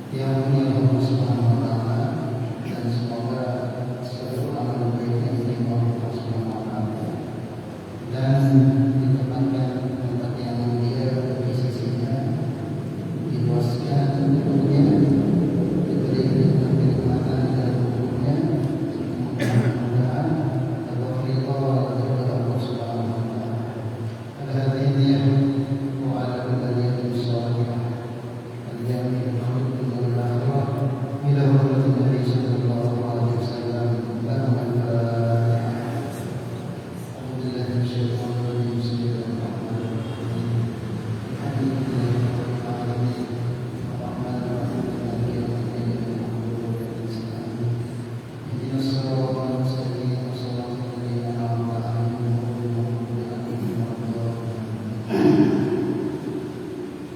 yang mulia Allah Subhanahu wa taala, dan semoga seluruh amal baik yang diterima Allah Subhanahu wa taala dan ditempatkan tempat yang mulia di sisinya, dipuaskan untuknya, diberi kenikmatan dalam hidupnya, mudah-mudahan Allah ridha kepada Allah Subhanahu wa taala. Al-Hadiyah wa al-Hadiyah as-salihah yang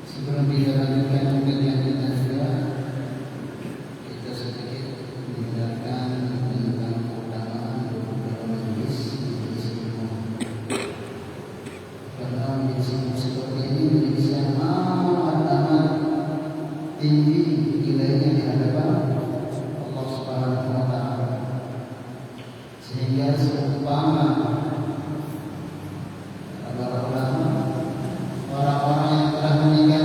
sebelum kita lanjutkan kajian kita juga, kita sedikit mendengarkan tentang keutamaan dalam majelis ilmu. Karena majelis ilmu seperti ini majelis yang amat tinggi nilainya di hadapan Allah Subhanahu wa taala. Sehingga seumpama para ulama, orang-orang yang telah meninggal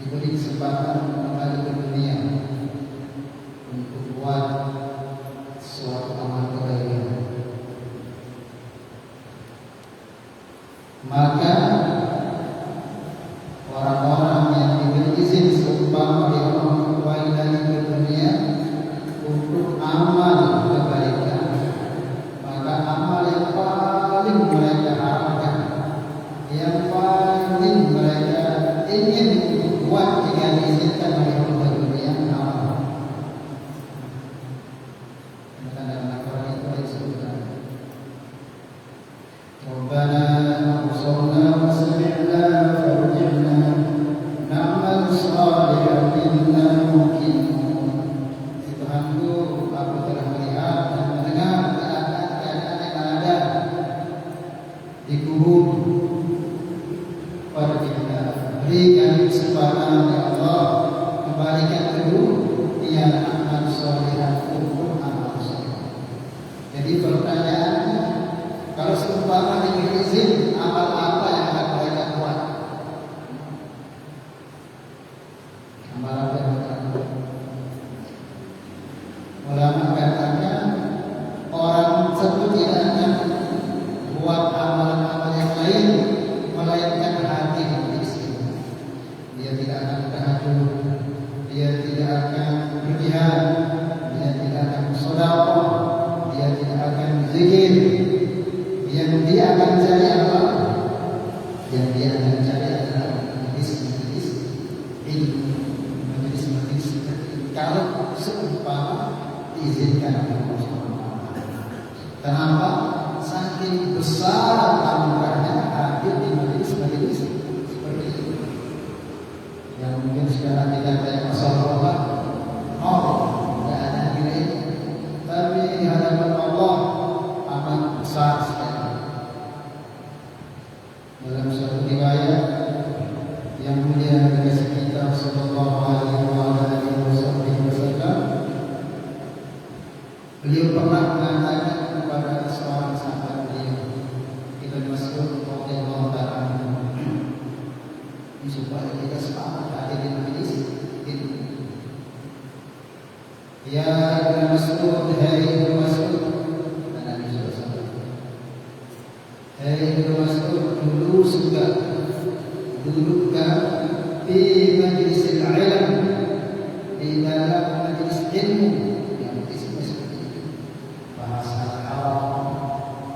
diberi kesempatan kembali ke dunia untuk buat suatu amal kebaikan, maka orang-orang yang diberi izin seumpama dia kembali ke dunia untuk amal kebaikan, maka amal yang paling mereka harapkan, yang paling mereka ingin buat jika diizinkan oleh Allah dunia amal. Maka dalam Al-Quran itu disebutkan, Rabbana absarna wa sami'na farji'na na'mal shalihan inna muqinun. Tuhanku, aku telah melihat dan mendengar keadaan yang ada di kubur. Farji'na, berikan kesempatan ya Allah, kembalikan dunia amal shalihan untuk amal shalihan. Jadi pertanyaannya, kalau seumpama diberi izin, amal apa yang akan mereka buat? Amal apa yang mereka buat? Ulama katakan orang tersebut tidak akan buat amalan-amalan yang lain melainkan hati majelis ilmu. Dia tidak akan tahajud, dia tidak akan berjihad, dia tidak akan sedekah, dia tidak akan zikir. Yang dia akan cari apa? Yang dia akan cari adalah majelis-majelis ilmu, majelis-majelis ilmu. Kalau seumpama diizinkan oleh Allah Subhanahu wa taala. Kenapa? Saking besar anugerahnya hadir di majelis-majelis seperti itu. Yang mungkin sekarang kita kayak masalah tidak ada nilainya, tapi di hadapan Allah amat besar sekali. Dalam satu riwayat yang mulia dikasih kita sallallahu alaihi wasallam, beliau pernah mengatakan kepada seorang sahabat beliau, Ibnu Mas'ud radhiyallahu ta'ala anhu, supaya kita sepakat hadir di majelis ini. Ya Ibnu Mas'ud, hai Ibnu Mas'ud, Nabi sallallahu. Hai Ibnu Mas'ud, dulu juga dudukkan di majelis ilmu, di dalam majelis ilmu yang seperti itu. Bahas al-haram,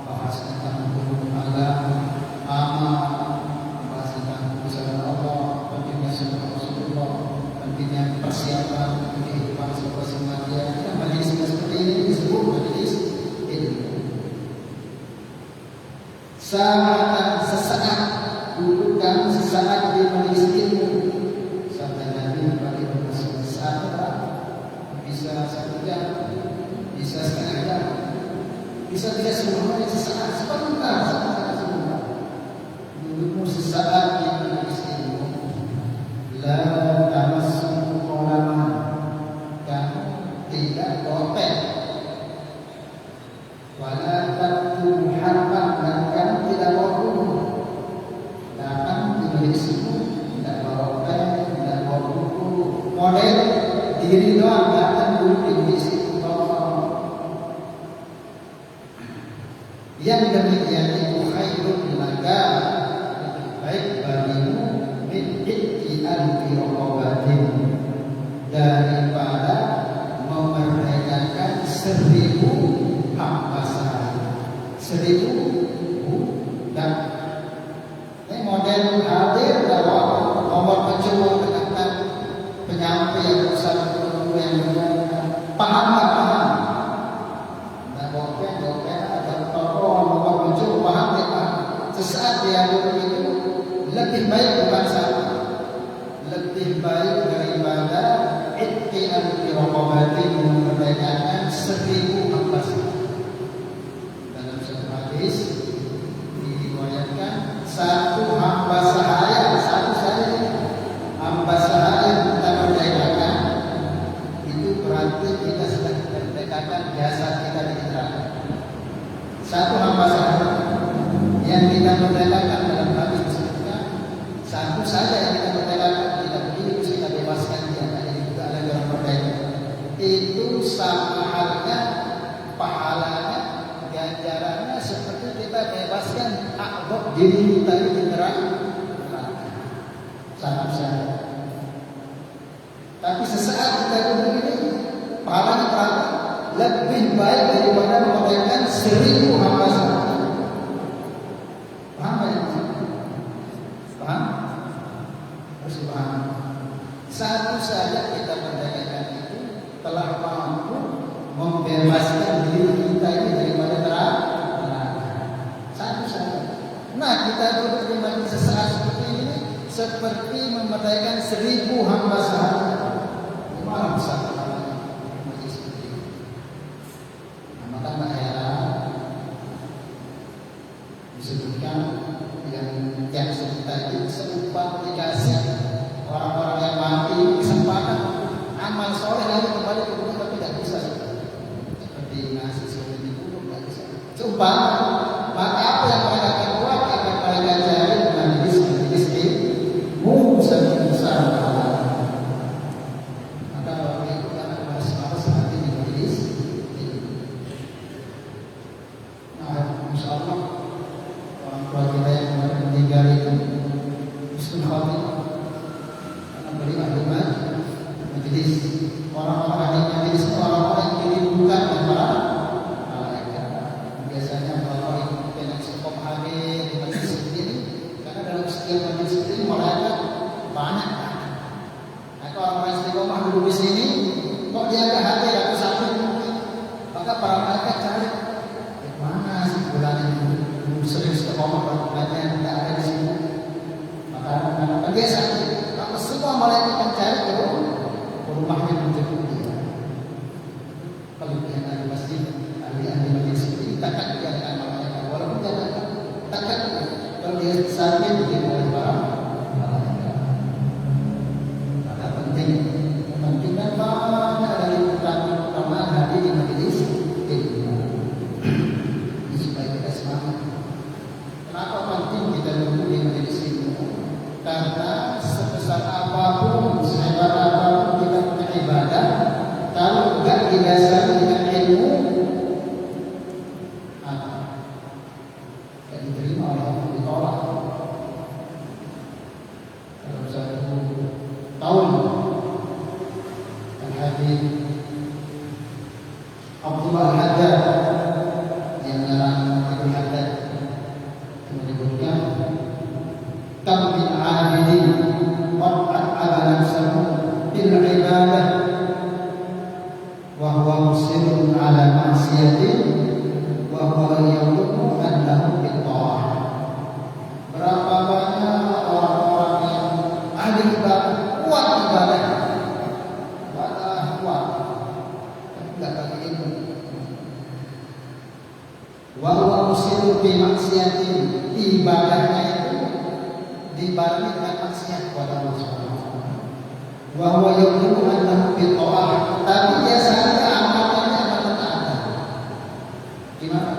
bahas tentang hukum agama, amal, bahas tentang kebesaran Allah, pentingnya sunnah Rasulullah, pentingnya persiapan kehidupan setelah kematian. Majelis seperti ini disebut majelis ilmu. Sangat sesaat, dudukkan sesaat di majelis ilmu. Sampai Nabi bagi sesaat apa? Bisa 1 jam, bisa setengah jam, bisa semuanya sesaat, sebentar. Dudukmu sesaat di majelis ilmu. La model diri doang, nggak akan dulu isi yang demikian itu khairun laka, baik bagimu min ittian fi raqabatin, daripada memerdekakan 1000 hamba sahaya. 1000 budak. Ini model hadir dalam nomor mencoba dengan penyampai yang besar yang paham. Nah, bokeh ada tokoh nomor mencoba paham ya. Sesaat dia begitu lebih baik bukan sama, lebih baik daripada ittian fi raqabatin, memerdekakan 1000 hamba sahaya. Dalam satu hadis diriwayatkan satu hamba sahaya, satu saja hamba sahaya kita merdekakan, itu berarti kita sedang merdekakan jasad kita di neraka. Satu hamba sahaya yang kita merdekakan dalam hadis disebutkan, satu saja yang kita merdekakan, tidak begitu kita bebaskan dia, ada juga ada yang merdeka. Itu sama halnya pahalanya, ganjarannya seperti kita bebaskan akhlak diri kita di neraka. Satu saja. Tapi sesaat kita duduk ini, pahalanya berapa? Lebih baik daripada memerdekakan 1000 hamba sahaya. Paham ya? Paham? Harus paham. Satu saja kita merdekakan itu telah mampu membebaskan diri kita ini daripada neraka. Satu saja. Nah, kita duduk di majelis sesaat seperti ini seperti memerdekakan 1000 hamba sahaya. Malah besar majelis seperti ini. Nah, maka tak heran disebutkan yang sebentar itu serupa dikasih orang-orang yang mati kesempatan amal soleh lalu kembali ke dunia, tapi tidak bisa. Seperti nasi soleh di kubur tidak bisa. Seumpama, maka apa yang mereka akan buat akan mereka cari majelis ilmu besar. Maka orang itu akan malas nanti di majelis ilmu. Nah, insya Allah orang tua kita yang meninggal itu husnul khotimah, karena beri ahli majelis. Orang-orang ahli majelis itu orang-orang yang dirindukan oleh para malaikat. Biasanya kalau yang sekop hadir di majelis ini, karena dalam setiap majelis ini malaikat banyak. Nah, kalau orang istiqomah dulu di sini, kok dia nggak hadir atau satu mungkin, maka para malaikat cari mana sih bulan ini sering istiqomah banyak tidak ada di sini. Maka dia sakit. Maka semua malaikat mencari ke rumahnya menjemput dia. Kalau dia ada di masjid, ahli majelis ini takkan dia akan malaikat. Walaupun dia takkan kalau dia sakit dia boleh barang malaikat. Maka penting banyak dari utama hadir di majelis ilmu. Supaya kita semangat. Kenapa penting kita duduk di majelis ilmu? Karena sebesar apapun, sehebat apapun kita punya ibadah, kalau enggak didasari dengan ilmu, tidak diterima oleh Allah, ditolak. Dalam satu tahun, Al-Habib Abdullah Al-Haddad yang menyerang Ibnu Haddad menyebutkan, kam min abidin qad abana nafsahu bil ibadah wa huwa musirrun ala ma'siyatin wa huwa yaqulu annahu bil ta'ah. Berapa banyak orang-orang yang ahli ibadah, kuat ibadah, kuat, tapi tidak pakai ilmu. Wa huwa musirrun bi ma'siyatin, ibadahnya itu dibarengi dengan maksiat kepada Allah Subhanahu wa taala. Wa huwa yaqulu annahu bil ta'ah, tapi dia sadar amalannya amal taat. Gimana?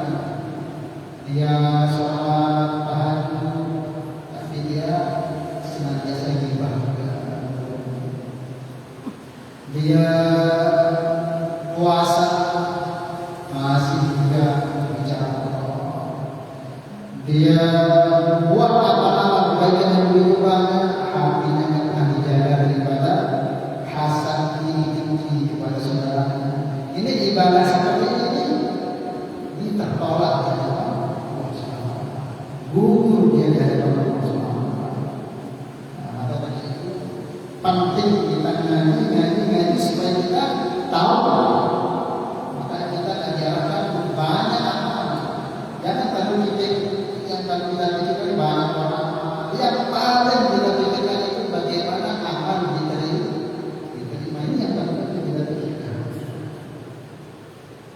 Dia sholat tahajud, tapi dia senantiasa ibadah. dia puasa masih juga bicara Allah. Dia buat apa-apa kebaikan yang begitu banyak, hatinya akan dijaga daripada hasad tinggi kepada saudaranya. Ini ibadah seperti ini ditolak oleh Allah. Gugur dia dari Allah. Penting kita ngaji supaya kita tahu. Maka kita ajarkan banyak amal. Jangan baru kita yang baru kita pikirkan banyak orang. Yang paling kita pikirkan itu bagaimana amal diterima. Ini yang paling kita pikirkan.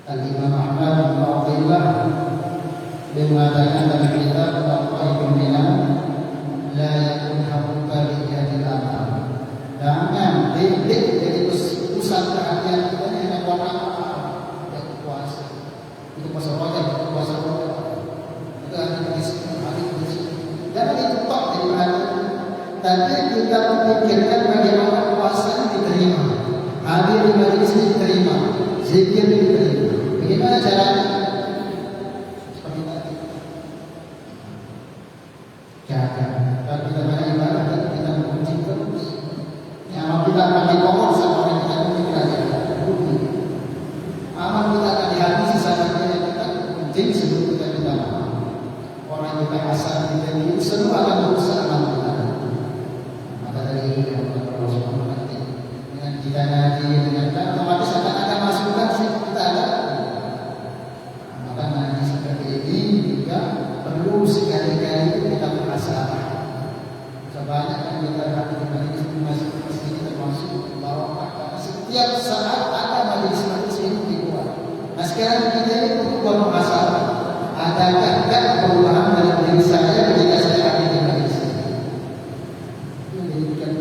Al-Imam Ahmad bin Abdullah dia mengatakan dalam kitab Al-Qaidul Minan, la yakun hamuka liyadil amal. Jangan jadi pusat perhatian kita hanya orang yang puasa. Itu puasa wajib, itu puasa wajib. Itu hari ini. Jangan itu tok dari perhatian. Tapi kita memikirkan bagaimana puasa diterima, hadir di majelis diterima, zikir diterima. Bagaimana caranya? Seperti tadi. Jaga. Kalau kita banyak ibadah, kita memuji terus. Amal kita akan dikongkong sama orang kita mungkin aja. Amal kita akan dihabisi sama yang kita mungkin sebelum kita minta maaf. Orang kita asal kita ini semua akan berusaha amal kita. Maka dari Allah SWT nanti dengan kita ngaji dengan kita otomatis akan ada masukan sih kita ada. Maka ngaji seperti ini juga perlu sekali-kali kita berasal. Sebanyak yang kita hati di masjid termasuk barokah karena setiap saat ada majelis ini dibuat. Nah sekarang kita ini berubah masalah. Adakah perubahan dalam diri saya ketika saya hadir di majelis ini? Itu menjadikan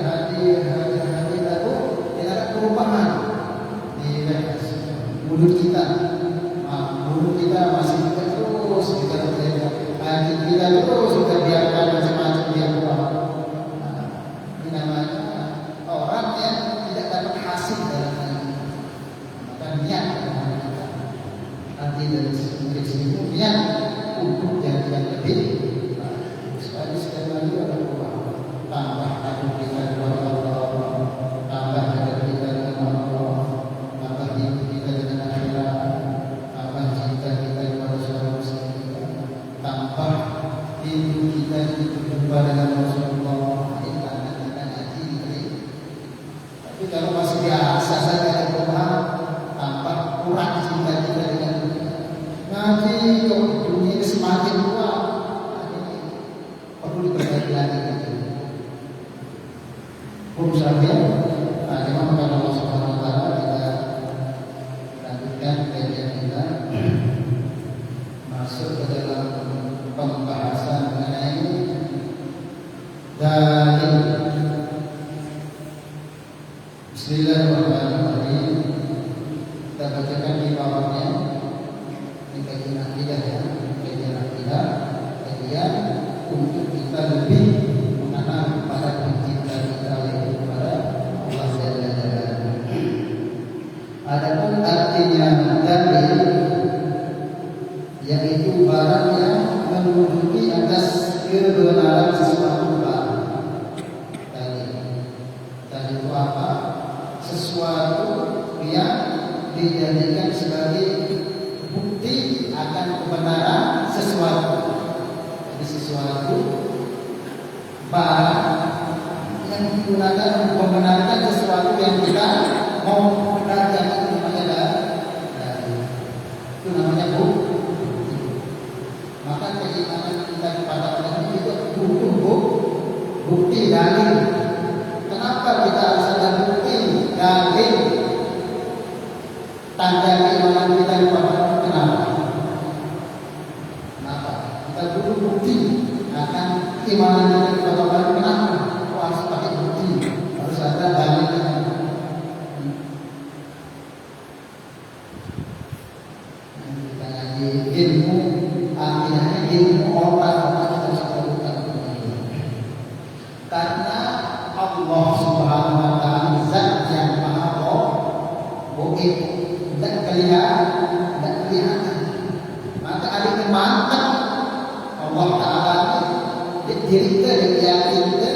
hadir lalu tidak ada perubahan di mulut kita. Mulut kita masih terus kita terjaga. Hati kita terus kita biarkan macam-macam dia buat. Ini namanya orang yang tidak dapat hasil dalam hal ini. Maka niat kita. Nanti dari sini niat untuk yang lebih baik. Supaya sekali lagi ada perubahan. Tambah takut kita kepada Allah, tambah takut kita dengan Allah, tambah hidup kita dengan akhirat, tambah cinta kita kepada saudara muslim kita, tambah hidup kita berjumpa dengan Rasulullah. Tapi kalau masih biasa saja ada perubahan, tampak kurang cinta kita dengan dunia. Ngaji kok dunia semakin kuat, perlu diperbaiki lagi. Urusan dia, bagaimana kalau Allah Subhanahu Wa Taala kita lanjutkan kajian kita masuk ke dalam pembahasan mengenai dalil. Bismillahirrahmanirrahim. Kita bacakan di bawahnya di kajian akidah ya, kajian untuk kita lebih mengenal pada pencipta kita yaitu kepada Allah Jalla Jalaluhu. Adapun artinya dalil yaitu barang yang menunjuki atas kebenaran sesuatu barang. Dalil itu apa? Sesuatu yang dijadikan sebagai bukti akan kebenaran sesuatu. Jadi sesuatu barang yang digunakan untuk membenarkan sesuatu yang kita mau benarkan, itu namanya dalil. Itu namanya bukti. Maka keimanan kita kepada Allah itu butuh bukti dalil. Kenapa kita harus ada bukti dalil? Tanda keimanan kita kepada Allah kenapa? Kenapa? Kita butuh bukti akan keimanan kita kepada Allah kenapa? Harus pakai bukti, harus ada dalil. Kita lagi ilmu akhirnya ilmu orang kita harus lakukan karena Allah Subhanahu Wa Taala zat tidak kelihatan. Maka ada mantap Allah Taala diri kita dan yakin kita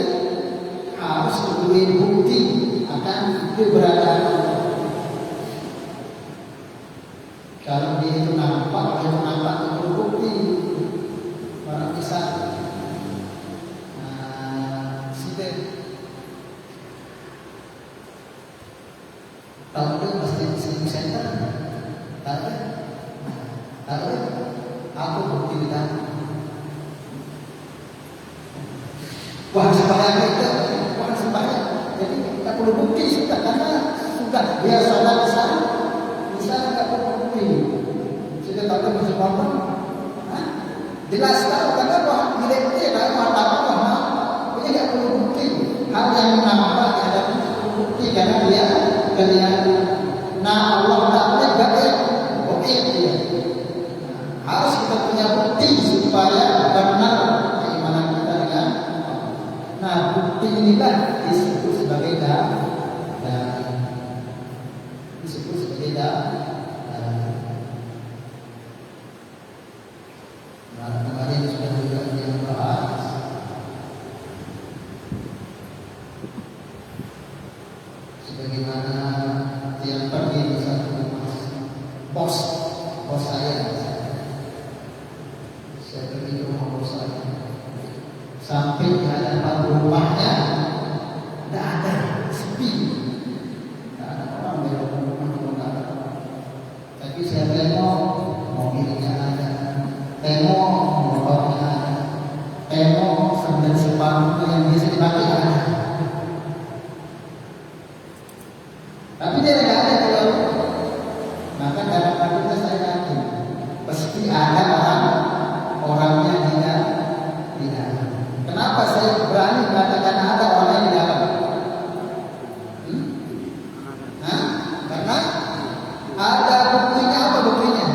harus mempunyai bukti akan keberadaan Allah. Kalau dia itu nampak itu bukti. Orang bisa tahu dia pasti di center. Tahu aku bukti kita. Wah sembahyang itu, wah sembahyang. Jadi tak perlu bukti sudah karena sudah dia salah bisa tak perlu bukti. Sudah tahu masuk bangun. Jelas tahu kenapa milik dia tak mata apa. Jadi tak perlu bukti. Hal yang nampak ada bukti karena dia kelihatan. Nah Allah Taala gak bukti dia. Harus kita punya bukti supaya benar keimanan kita dengan Allah. Nah bukti inilah disebut sebagai dalil. Disebut sebagai dalil. Nah kemarin sudah juga yang bahas. Sebagaimana yang pergi ke satu bos saya pergi ke rumah bos saya sampai di hadapan rumahnya tidak ada, sepi, tidak ada orang di rumah juga ada. Tapi saya tengok mobilnya ada, tengok motornya ada, tengok sandal sepatu yang biasa dipakai ada. Tapi dia tidak ada kalau maka dalam hatinya saya yakin pasti ada orangnya tidak. Kenapa saya berani mengatakan ada orang di dalam? Karena ada buktinya. Apa buktinya?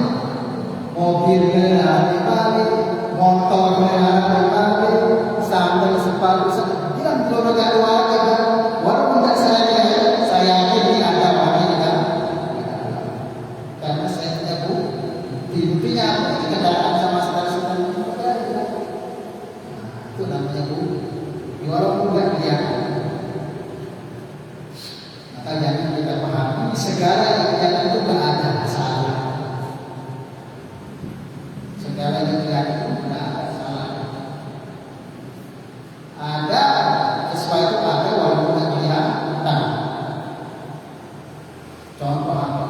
Mobilnya ada dibalik, motornya ada dibalik, sandal sepatu bilang kalau tidak ada walaupun tidak saya yakin ada orang di dalam. Karena saya tidak buktinya apa? Kendaraan sama saudara-saudara itu namanya bukti. Walaupun tidak kelihatan. Maka jangan kita pahami segala yang kelihatan itu tidak ada salah. Segala yang kelihatan itu tidak ada salah. Ada sesuatu ada walaupun tidak kelihatan. Contoh apa?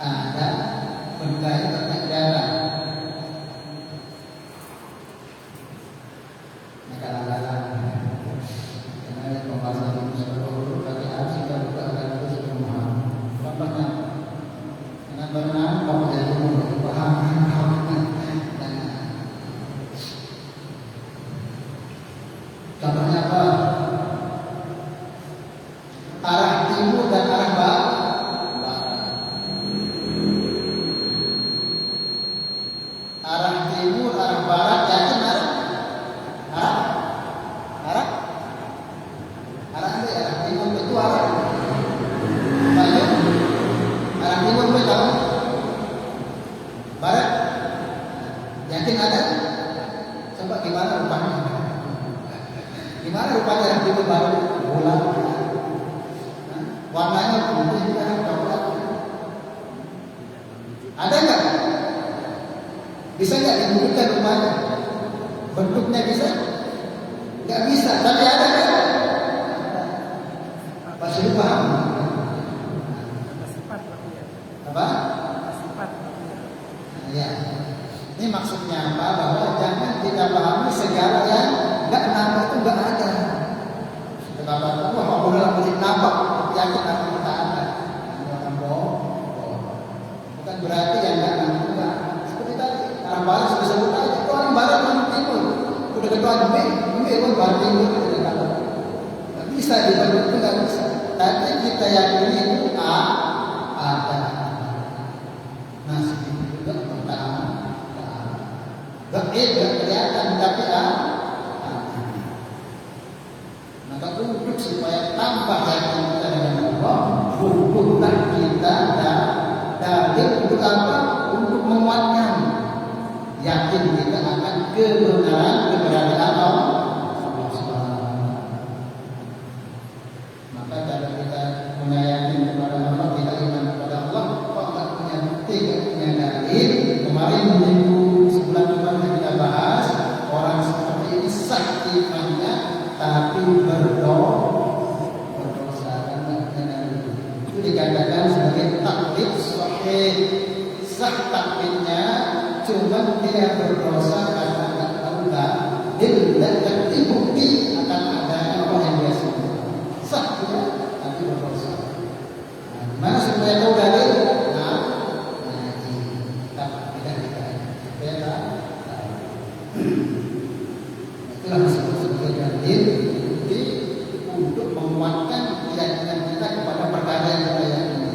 Ada benda yang terkait darah. Karena pembahasan ini seluruh bagi harus kita buka dan terus memahami. Contohnya, dengan benar kamu jadi paham. Contohnya apa? Arah timur dan arah barat. Arah timur, arah barat, yakin arah timur itu arah barat. Arah timur itu apa? Barat. Yakin ada? Coba gimana rupanya? Gimana rupanya arah timur barat? Bola. Warnanya putih dan coklat. Ada nggak? Bisa nggak dibuktikan rupanya? Bentuknya bisa? Nggak bisa, tapi ada kan? Pasti paham. Apa? Ya. Ini maksudnya apa? Bahwa jangan kita pahami segala yang nggak nampak itu nggak ada. Kenapa? Wah, aku dalam musik nampak, yakin aku kita ada. Bukan bohong. Bukan berarti yang nggak nampak juga. Seperti tadi, orang barat sudah sebut aja. Itu orang barat orang timur. Udah ketua ini pun barat timur itu tidak ada. Nggak bisa dibalik itu nggak bisa. Tapi kita yakini itu ada. Nah, segitu juga pertama. Gak kelihatan tapi maka untuk supaya tambah yakin kita dengan Allah, butuhlah kita kita dalil untuk apa? Untuk menguatkan yakin kita akan keberadaan Allah Subhanahu. Maka cara kita menyayangi kepada Allah, tidak iman kepada Allah, kok tak punya bukti, tak punya dalil. Kemarin minggu sebulan kemarin kita bahas orang seperti ini sah imannya tapi berdosa karena dalil. Itu dikatakan sebagai taklid sahih. Sah taklidnya cuma dia berdosa karena tidak tahu dalil dan tidak bukti akan adanya Allah yang biasa. Sah dia tapi berdosa. Gimana supaya tahu dalil? Nah, ngaji. Tidak supaya tahu. Itulah disebut sebagai dalil bukti untuk menguatkan keyakinan kita kepada perkara yang kita yakini.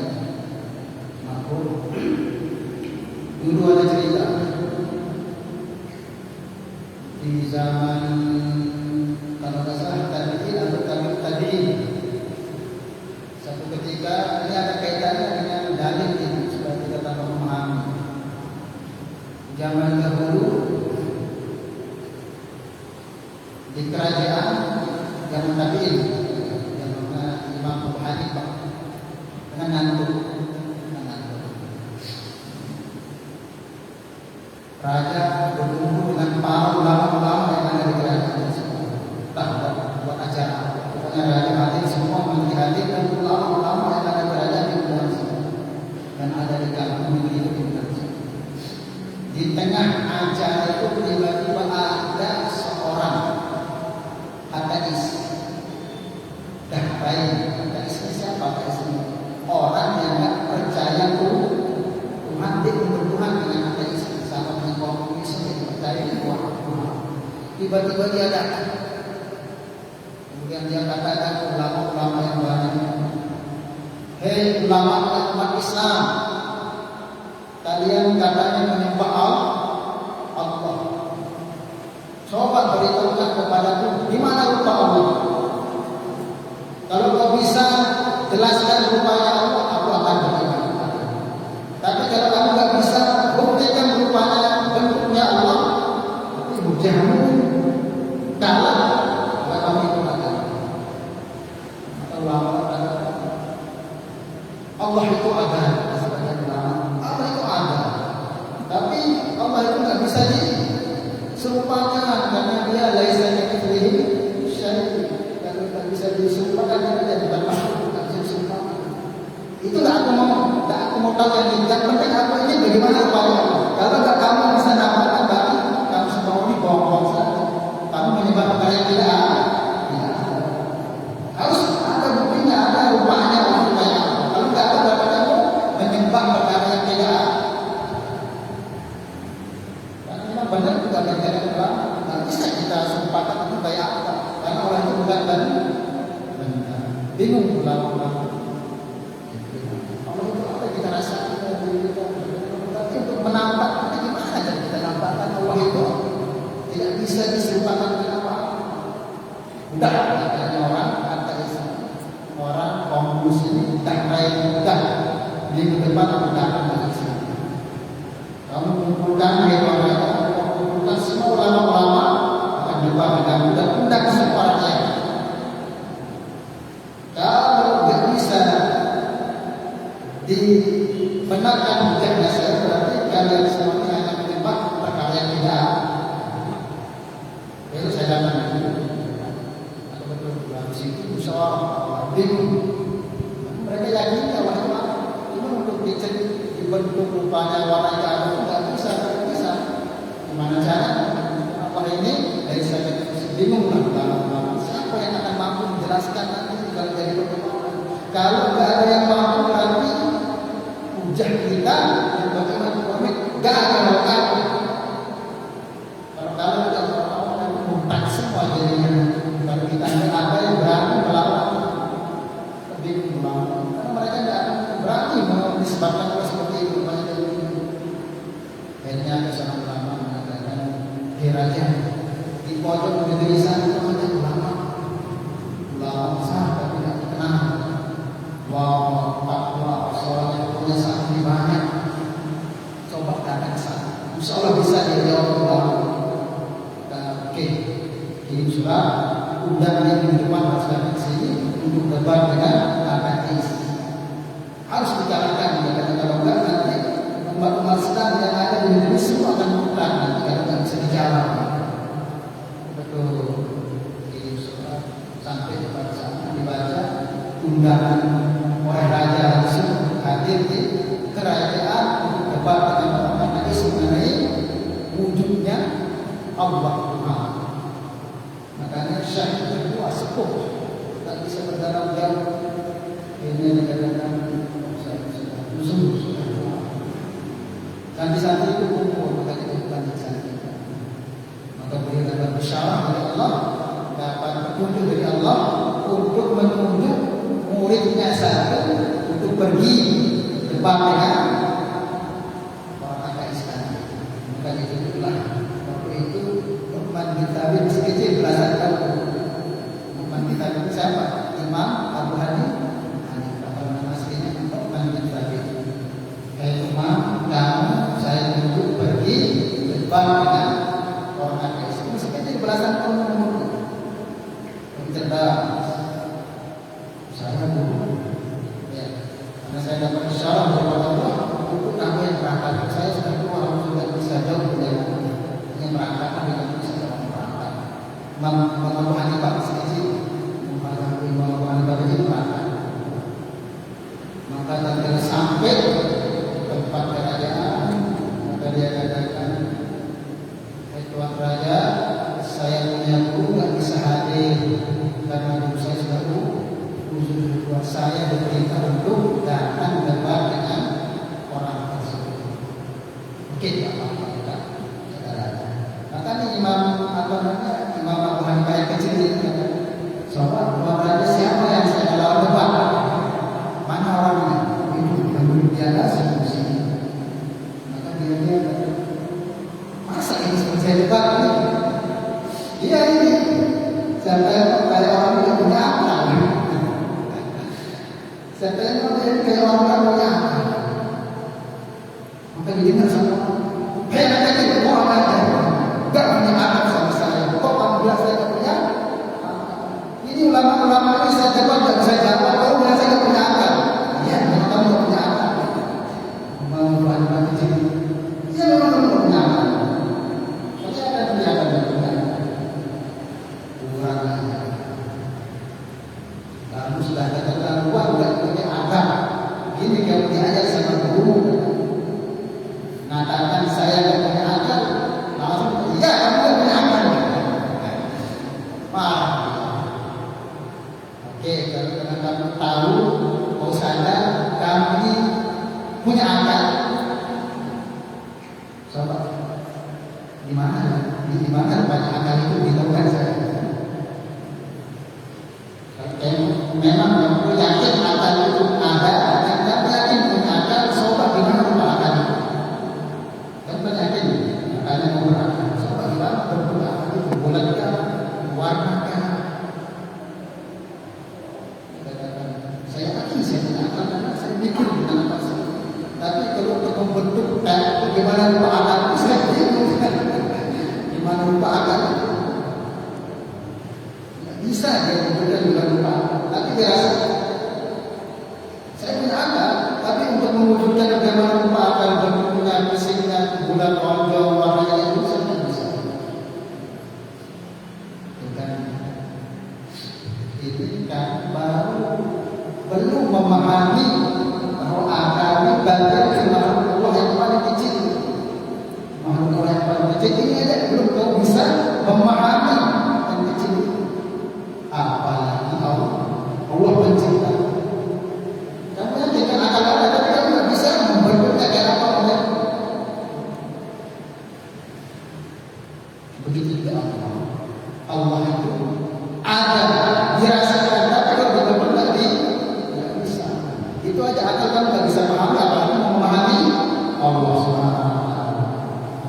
Dulu ada cerita di zaman kalau tidak salah tabi'in atau tabi'in. Satu ketika ini ada kaitannya dengan dalil ini supaya kita dapat memahami. Zaman dahulu di kerajaan zaman tabi'in, zaman Imam Abu Hanifah dengan ngantuk. Raja berkumpul dengan para ulama-ulama yang ada di kerajaan tersebut. Buat acara. Pokoknya raja hadir, semua menteri hadir, dan ulama-ulama yang ada di kerajaan diundang dan ada di kampung negeri itu diundang. Di tengah acara itu tiba-tiba ada seorang ateis. Baik, ateis ini siapa? Ateis ini orang yang tidak percaya Tuhan, dia bertuhan dengan ateis. Sama dengan komunis yang percaya bahwa tiba-tiba dia datang. Kemudian dia katakan ulama-ulama yang banyak, hei ulama umat Islam, kalian katanya menyembah Allah. Coba beritahukan kepadaku di mana rupa Allah. Kalau kau bisa jelaskan rupanya Allah, aku akan beriman. Tapi kalau kamu nggak bisa buktikan rupanya bentuknya Allah, tapi buktimu kalah, maka kamu itu akan. Ulama kata Allah itu ada, sebagian ulama Allah itu ada, tapi Allah itu nggak bisa diserupakan karena dia laisa kamitslihi syai'. Kalau nggak bisa diserupakan dia bukan makhluk, nggak bisa diserupakan. Itulah aku mau tahu yang penting apa ini bagaimana upaya Allah. Kalau nggak kamu bisa dapatkan berarti kamu semua ini bohong saja. Kamu menyembah perkara yang tidak ada. Harus ada buktinya, ada rupanya upaya. Kalau nggak ada berarti kamu menyembah perkara yang tidak ada. Karena memang benar juga berjalan orang. Nggak bisa kita serupakan itu kayak apa. Karena orang itu bukan benar. Bingung ulama-ulama. Kita rasakan tapi untuk menampakkan gimana cara kita nampakkan Allah itu tidak bisa diserupakan dengan apa. Udah katanya orang ateis, orang komunis ini tak udah di depan udah kamu kumpulkan kumpulkan semua ulama-ulama akan berbagai dan undang semua rakyat. Kalau nggak bisa dibenarkan bukan saya berarti kalian semuanya hanya menyembah perkara yang tidak ada. Itu saya datang dulu. Ada betul di situ musyawarah bingung. Mereka yakin Allah itu apa? Cuma untuk dibentuk rupanya warna itu nggak bisa. Gimana cara? Apa ini? Dari saya bingung lah. Siapa yang akan mampu menjelaskan nanti kalau jadi pertemuan? Kalau nggak ada yang mampu berarti hujah kita dan bagaimana komit nggak akan berkata. Kalau kita orang membuat semua jadinya. Kalau kita ada yang berani melawan lebih melawan, karena mereka nggak akan berani disebabkan seperti itu. Akhirnya ada seorang ulama mengatakan, hei raja, di pojok negeri sana itu ada ulama besar tapi tidak terkenal. Wow, takwa, sholat debat dengan ateis. Harus dikalahkan, karena kalau enggak nanti umat-umat Islam yang ada di negeri semua akan murtad nanti kalau nggak bisa dijawab. Betul. Di surat sampai pada saat dibaca undangan oleh raja langsung hadir di kerajaan untuk debat dengan orang ateis mengenai wujudnya Allah. Makanya syekh kedua sepuh tak bisa berdalam jauh. Ini kadang-kadang santri-santri itu kumpul, makanya itu santri. Maka beliau dapat bisyarat dari Allah, dapat petunjuk dari Allah untuk menunjuk muridnya satu untuk pergi debat dengan orang ateis tadi. Maka itulah waktu itu Nu'man bin Thabit masih kecil, belasan tahun. Nu'man bin Thabit siapa? Imam Abu Hanifah. Nama aslinya Nu'man bin Thabit. Kayak Imam, kamu saya tunjuk pergi debat dengan orang ateis. Masih kecil, belasan tahun umur. Cerdas. Saya dulu, ya, karena saya dapat isyarat dari Allah untuk kamu yang berangkat. Saya sudah keluar, sudah bisa jauh dari yang berangkat, tidak bisa jauh berangkat. Imam Abu Hanifah masih kecil, Imam Abu Hanifah kecil berangkat. Maka tatkala sampai tempat kerajaan, maka dia katakan, Tuan Raja, saya punya guru nggak bisa hadir karena guru saya sudah buat saya diperintah untuk datang debat dengan orang tersebut. Mungkin tidak apa-apa kita. Makanya Imam Abu Hanifah yang kecil ini kata, sobat, Tuan Raja siapa yang saya lawan debat? Mana orangnya? Itu yang berbicara seperti sini. Maka dia kata, masa ini seperti saya debat ini? Iya ini. Sampai kayak orang yang punya akal. Sampai kayak orang punya akal. Maka didengar sama orang. Hei nanti itu orang aja. Gak punya akal sama saya. Kok kamu bilang saya gak punya akal? Ini ulama-ulama ini saya debat gak bisa jawab. Kamu bilang saya gak punya akal. Iya, memang kamu gak punya akal. Mau buat kecil. Iya, memang kamu gak punya akal. Saya akan punya akal dan punya akal. Kamu sudah keterlaluan, tidak punya akal. Gini kamu diajak sama guru, mengatakan saya tidak punya akal, langsung iya kamu tidak punya akal. Wah, oke, kalau kamu tahu, mau sadar kamu ini punya akal. Coba, di mana banyak akal itu ditemukan saya. Memang kamu yakin akal itu ada, dan kamu yakin punya akal, coba gimana rumah akal itu? Kamu yakin akalnya mau berakal, coba gimana bentuk akal itu, bulatkah, warnakah? Saya yakin saya punya akal karena saya mikir dengan apa sih. Tapi kalau untuk membentuk bagaimana rumah akal itu, saya bingung. Gimana rumah akal itu? Tidak bisa dia membentukkan dengan rumah akal. Tapi dia rasa saya punya akal, tapi untuk mewujudkan bagaimana rupa akal bentuknya, fisiknya, bulan ronjong, warnanya itu saya tidak bisa. Bukan ini kan baru belum memahami bahwa akal ini bagian dari makhluk Allah yang paling kecil. Makhluk Allah yang paling kecil ini aja belum kau bisa memahami yang kecil. Apalagi Allah pencipta. Kamu yang dengan akal ada, tapi kamu tidak bisa membentuknya kayak apa oleh. Begitu juga Allah. Allah itu ada, dirasakan, tapi kalau betul-betul tidak bisa. Itu aja akal kamu tidak bisa pahami, apalagi memahami Allah SWT.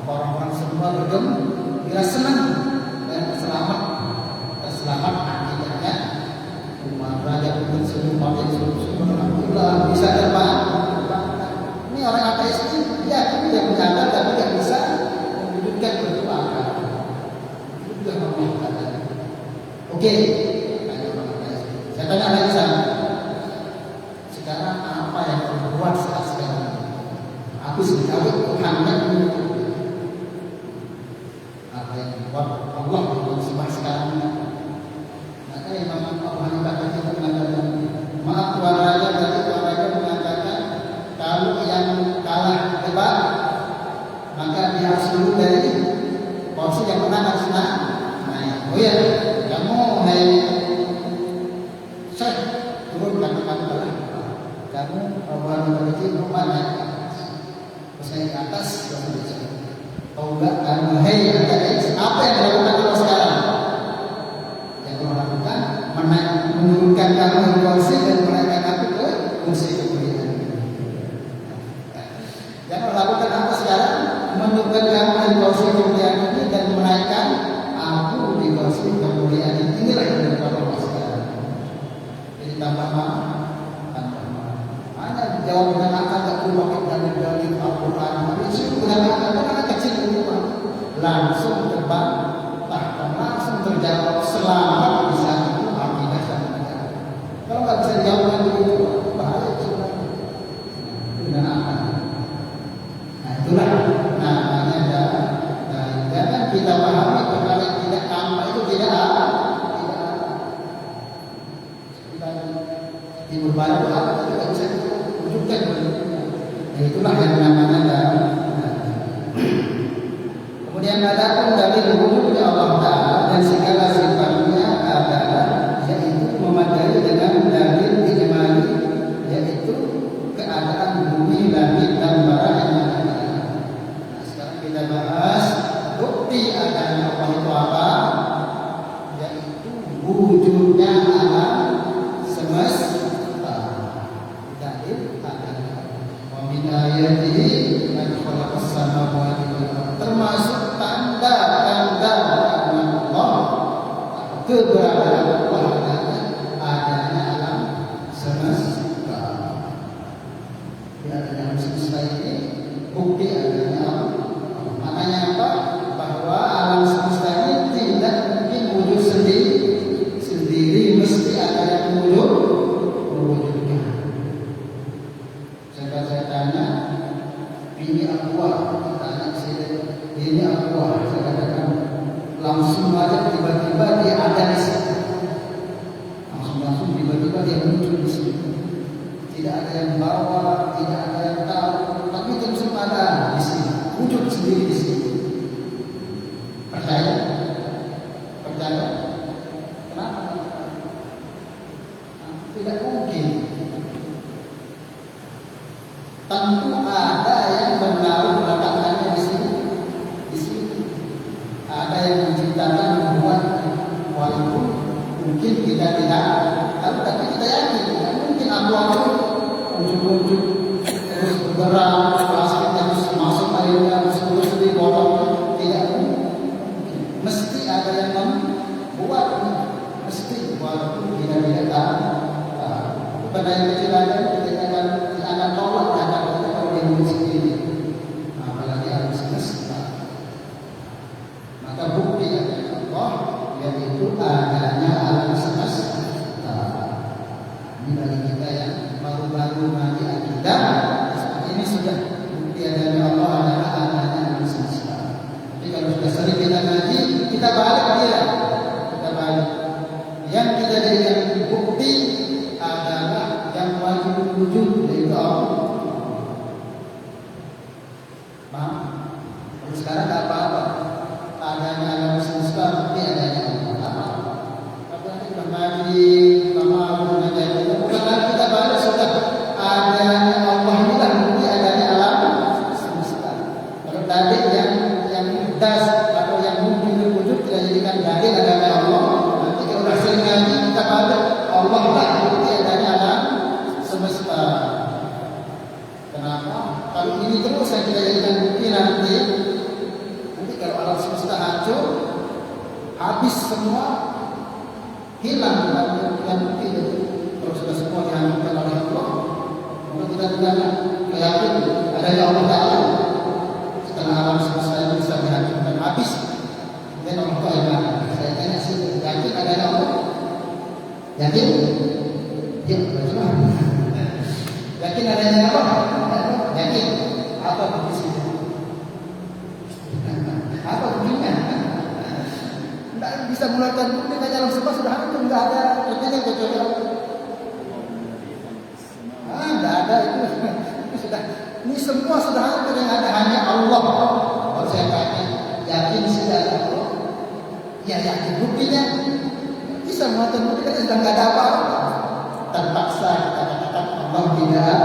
Orang-orang semua bergembira senang dan selamat akidahnya. Raja pun senyum pakai senyum, alhamdulillah bisa terbang. Ini orang ateis ini, ya ini dia punya akal tapi tidak bisa mewujudkan bentuk akal. Itu sudah memahami. Oke, saya tanya lagi sama sekali Tuhan yang apa yang membuat Allah bersembah sekarang. Maka Imam Abu Hanifah tadi mengatakan, maaf Tuan Raja, tadi Tuan Raja mengatakan kalau yang kalah debat maka dia harus dulu dari porsi yang menang harus naik. Oh ya, kamu saya turun karena kamu kalah. Kamu orang berarti rumah naik ke atas. Terus naik ke atas, kamu bisa. Tahu enggak? Kamu apa yang dilakukan kalau sekarang? Yang kamu lakukan menurunkan kamu di kursi dan menaikkan aku ke kursi kemuliaan. Yang kamu lakukan apa sekarang? Menurunkan kamu di kursi kemuliaan ini dan menaikkan aku di kursi kemuliaan ini. Inilah yang dilakukan Allah sekarang. Jadi tambah jawab dengan akal tak perlu pakai dalil Al-Quran. Itu dengan akal itu anak kecil itu langsung terbang, bahkan langsung terjawab selamat di saat itu akidah sama negara. Kalau nggak bisa dijawab itu bahaya sebenarnya. Dengan akal. Nah itulah namanya dan jangan kita pahami perkara yang tidak tampak itu tidak ada. Timur barat apa tidak bisa wujudkan. Nah, itulah yang namanya dalam. Kemudian ada pun dari wujud Allah Ta'ala dan segala sifatnya adalah yaitu memadai dengan dalil ijmali, yaitu keadaan bumi, langit dan bara yang ada. Nah, sekarang kita bahas bukti adanya Allah itu apa? Yaitu wujudnya alam semesta. Termasuk tanda-tanda Allah keberadaan Allah adanya alam semesta. Adanya alam semesta ini bukti adanya Allah. Maknanya apa? Bahwa alam semesta ini tidak mungkin wujud sendiri, mesti ada yang mewujudkan. Saya tanya, ini aqua, tanya saya, ini aqua, saya katakan langsung aja tiba-tiba dia ada di situ, langsung tiba-tiba dia muncul di situ, tidak ada yang bawa, tidak ada yang tahu, tapi terus ada di sini, wujud sendiri di sini. Percaya? Percaya? Kenapa? Tidak mungkin. Tentu ada yang menaruh letakkannya di sini. Ada yang menciptakan, membuat, walaupun mungkin kita tidak tahu, tapi kita yakin tidak mungkin aku ujung-ujung terus bergerak, plastiknya terus masuk airnya, terus dipotong, tidak mungkin. Mesti ada yang membuat, mesti walaupun kita tidak tahu. Pada yang kecil aja kita akan tolak kalau dia mengisi ini, apalagi alam semesta. Maka bukti adanya Allah yaitu adanya alam semesta. Ini bagi kita yang baru-baru ngaji akidah, ini sudah bukti adanya Allah adalah adanya alam semesta. Tapi kalau sudah sering kita ngaji, kita balik dia, kita balik. Yang kita jadikan bukti adalah yang wajib wujud, yaitu Allah. Paham? Kalau sekarang tak apa-apa, adanya alam semesta, tapi adanya Allah. Tapi nanti kita ngaji, lama mengaji, bukan lagi kita baca sudah adanya Allah ini lah bukti adanya alam semesta. Kalau tadi yang das atau yang mungkin wujud kita jadikan dalil adanya Allah. Nanti kalau sudah sering ngaji kita baca Allah lah bukti adanya alam semesta. Kenapa? Kalau ini terus yang kita jadikan bukti nanti kalau alam semesta hancur, habis semua, hilang dan bukti itu. Kalau sudah semua dihancurkan oleh Allah, maka kita tidak yakin adanya Allah Ta'ala. Setelah alam semesta itu bisa dihancurkan habis, kemudian Allah Ta'ala. Saya tanya sih, yakin adanya Allah? Yakin? Ya, bagaimana? Yakin adanya Allah? Yakin. Apa buktinya? Apa buktinya? Tidak bisa mengeluarkan bukti karena alam semesta sudah hancur, tidak ada artinya kecuali Allah. Tidak ada itu sudah. Ini semua sudah hancur, yang ada hanya Allah. Kalau saya tanya, yakin sudah ada Allah? Ya yakin, buktinya bisa mengeluarkan bukti karena sudah tidak ada apa-apa. Terpaksa kita katakan Allah tidak.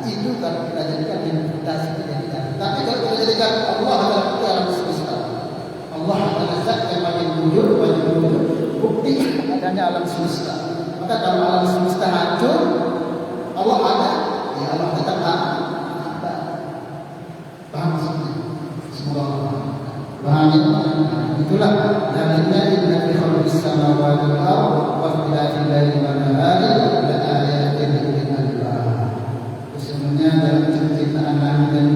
Itu kalau kita jadikan interpretasi tidak. Tapi kalau kita jadikan Allah adalah bukti alam semesta, Allah adalah zat yang paling wujud, bukti adanya alam semesta. Maka kalau alam semesta hancur, Allah ada, ya Allah tetap ada. Paham maksudnya? Semoga Allah paham. Itulah dalilnya inna fi khalqis samawati wal ardi wa ikhtilafil laili wan nahari la ayatin liulil albab. Sesungguhnya dalam penciptaan langit dan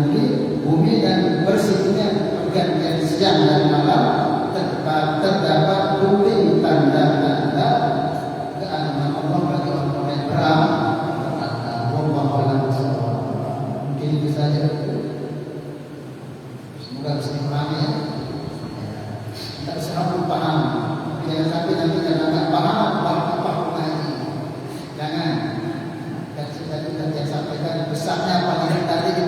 bumi dan bersihnya pergantian siang dan malam terdapat bukti tanda-tanda keagungan Allah bagi orang yang beramal. Mungkin itu saja. Semoga bisa dipahami ya. Tidak selalu paham. Jangan sampai nanti karena tidak paham apa lagi. Jangan. Dan tadi yang sampaikan besarnya paling tadi itu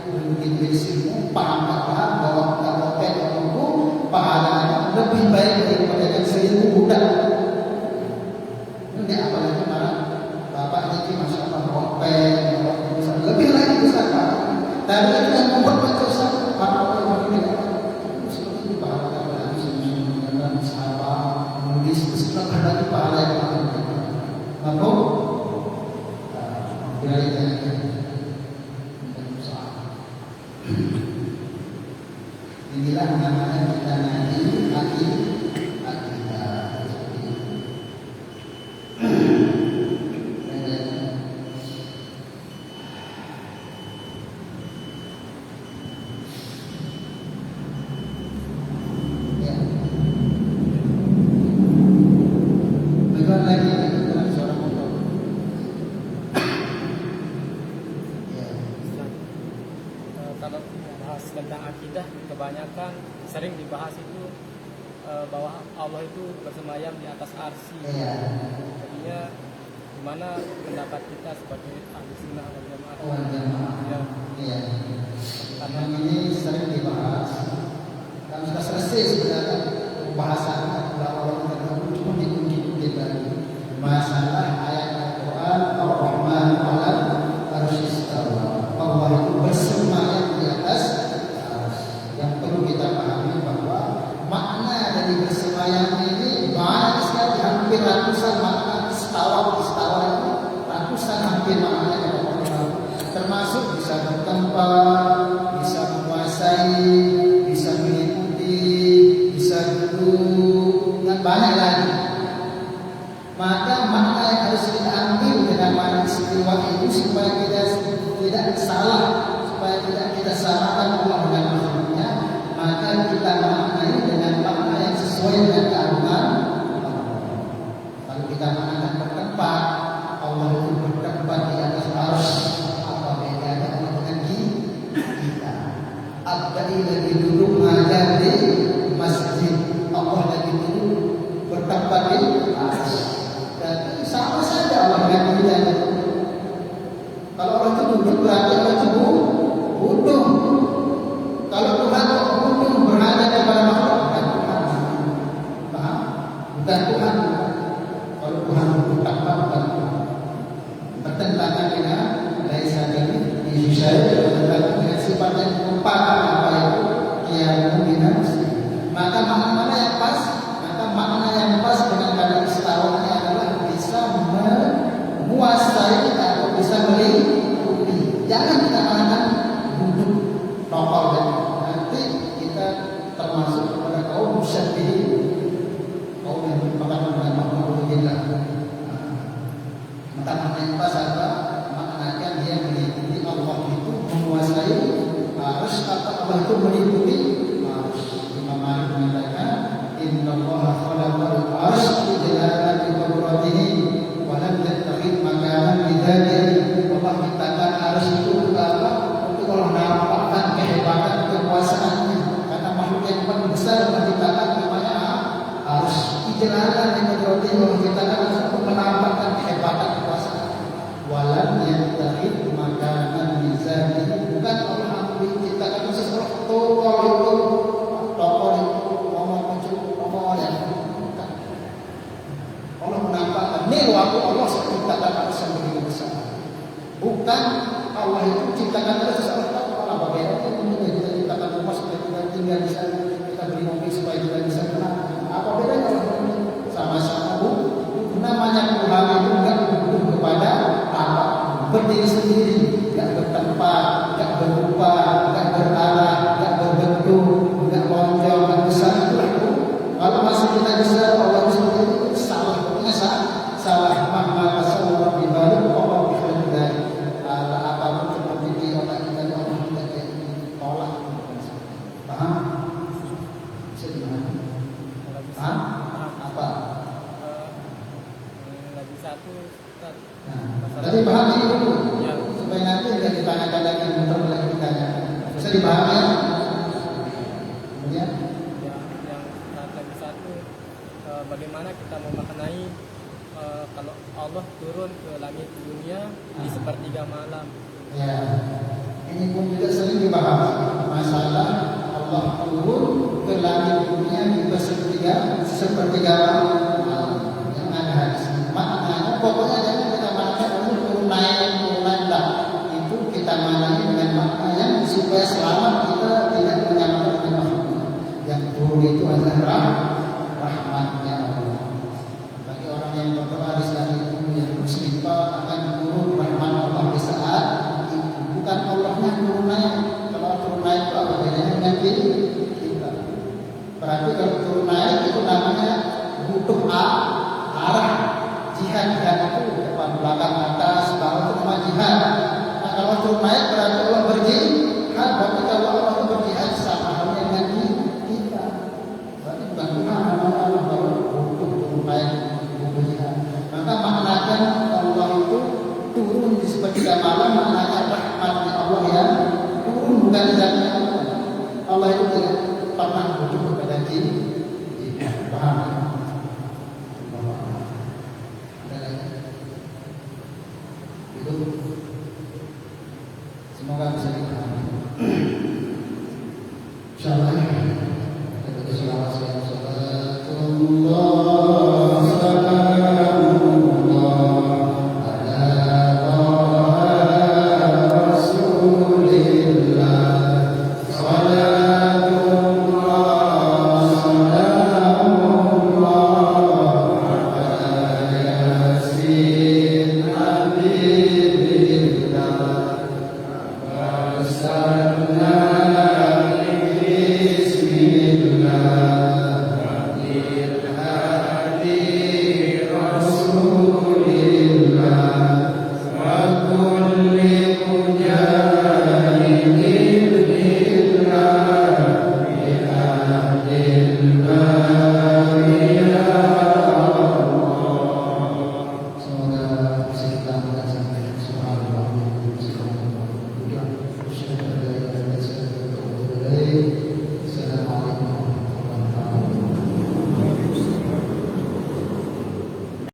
mungkin ilmu paham tak paham bahwa kita open buku pahalanya lebih baik daripada yang 1000 budak. Ini apalagi malah bapak ini masya Allah open lebih lagi besar pak. Tadi yang membuat berdosa apa ini seperti pahala lagi dengan sahabat menulis besar lagi pahala yang mampu. Inilah namanya kita ngaji akidah. Bagaimana lagi dengan seorang motor? Kalau bahas tentang akidah, kebanyakan sering dibahas itu bahwa Allah itu bersemayam di atas arsy. Jadinya gimana pendapat kita sebagai ahli sunnah wal jamaah? Karena ini sering dibahas. Kan sudah selesai sebenarnya pembahasannya. Kalau kita cuma dikunci lagi masalah ayat Al-Quran Ar-Rahman 'alal 'arsy istawa. Allah itu bersemayam di atas. Yang perlu kita pahami bahwa makna dari bersemayam ini banyak sekali, hampir ratusan makna. Istawa itu ratusan hampir maknanya, termasuk bisa bertempat, bisa menguasai, bisa meliputi, bisa duduk, dan banyak lagi. Maka makna yang harus kita ambil dengan makna istiwa itu supaya kita tidak salah, supaya tidak kita salahkan Allah dengan makhluknya, maka kita maknai dengan makna yang sesuai dengan keagungan Allah. Kalau kita maknakan bertempat, Allah itu bertempat di atas arsy. Apa bedanya Allah dengan kita? Abdi lagi duduk mengajar di masjid, Allah lagi duduk bertempat di arsy. Dan sama saja Allah dengan kita. Kalau orang itu duduk berarti Allah itu butuh. Kalau Tuhan butuh berada kepada makhluk, bukan Tuhan. Paham? Bukan Tuhan. Kalau Tuhan butuh tanpa bukan Tuhan. Bertentangan dengan laisa kamitslihi syai', bertentangan dengan sifat yang keempat, apa itu qiyamun binafsi. Maka makna yang pas, dengan kata istawanya adalah bisa menguasai atau bisa meliputi. Jangan kita katakan duduk nongol dan nanti kita termasuk kepada kaum musyabbihin, kaum yang berpakaian dengan makhlukillah. Maka makna yang pas apa? Maknanya dia meliputi, Allah itu menguasai arsy atau Allah itu meliputi arsy. Imam Malik mengatakan innallaha khalaqal arsy jalalan bi qudratihi wa lam yattakhidh makanan bi dzatihi. Allah menciptakan arsy itu untuk apa? Untuk menciptakan arus yang begitu besar. Bukan Allah itu menciptakan arus sesuatu apa bedanya? Kita ciptakan rumah supaya kita tinggal di sana, kita beri mobil supaya kita bisa tenang. Apa bedanya Allah? Sama-sama bu. Namanya Tuhan itu enggak butuh kepada apa, berdiri sendiri, enggak bertempat, enggak berupa, enggak berarah, enggak berbentuk, enggak lonjong, enggak besar. Itulah itu. Kalau masih kita besar, Allah seperti itu salah, pokoknya salah. Maka salah di balik Allah bihadai. Apapun seperti di otak kita, Allah tidak kayak tolak. Paham? Bisa dimana? Paham? Apa? Lagi satu Ustaz. Tadi paham ini dulu, Ya. supaya nanti tidak ditanyakan lagi muter lagi ditanya. Bisa dipahami ya? Kemudian, Yang lagi satu, bagaimana kita memaknai kalau Allah turun ke langit dunia di sepertiga malam. ya, ini pun juga sering dibahas masalah Allah turun ke langit dunia di sepertiga malam. Yang ada hadis. Maknanya pokoknya jangan kita maknai Allah turun naik dah. Itu kita maknai dengan makna yang supaya selamat kita tidak menyamakan dengan makhluk. Yang turun itu adalah rahmatnya Allah. Bagi orang yang berdoa di saat itu yang muslimah akan turun rahmat Allah di saat itu. Bukan Allahnya turun naik. Kalau turun naik itu apa bedanya dengan kita? Berarti kalau turun naik itu namanya butuh arah. Jihad itu depan belakang atas bawah itu nama jihad. Nah kalau turun naik berarti Allah berjihad. Berarti kalau Allah itu berjihad sama halnya dengan kita. Berarti bukan Tuhan namanya Allah kalau butuh turun naik butuh jihad. Maka maknakan Allah itu turun di sepertiga malam, maknanya rahmatnya Allah yang turun, bukan zatnya Allah. Allah itu tidak pernah butuh kepada jin. Paham? Semoga bisa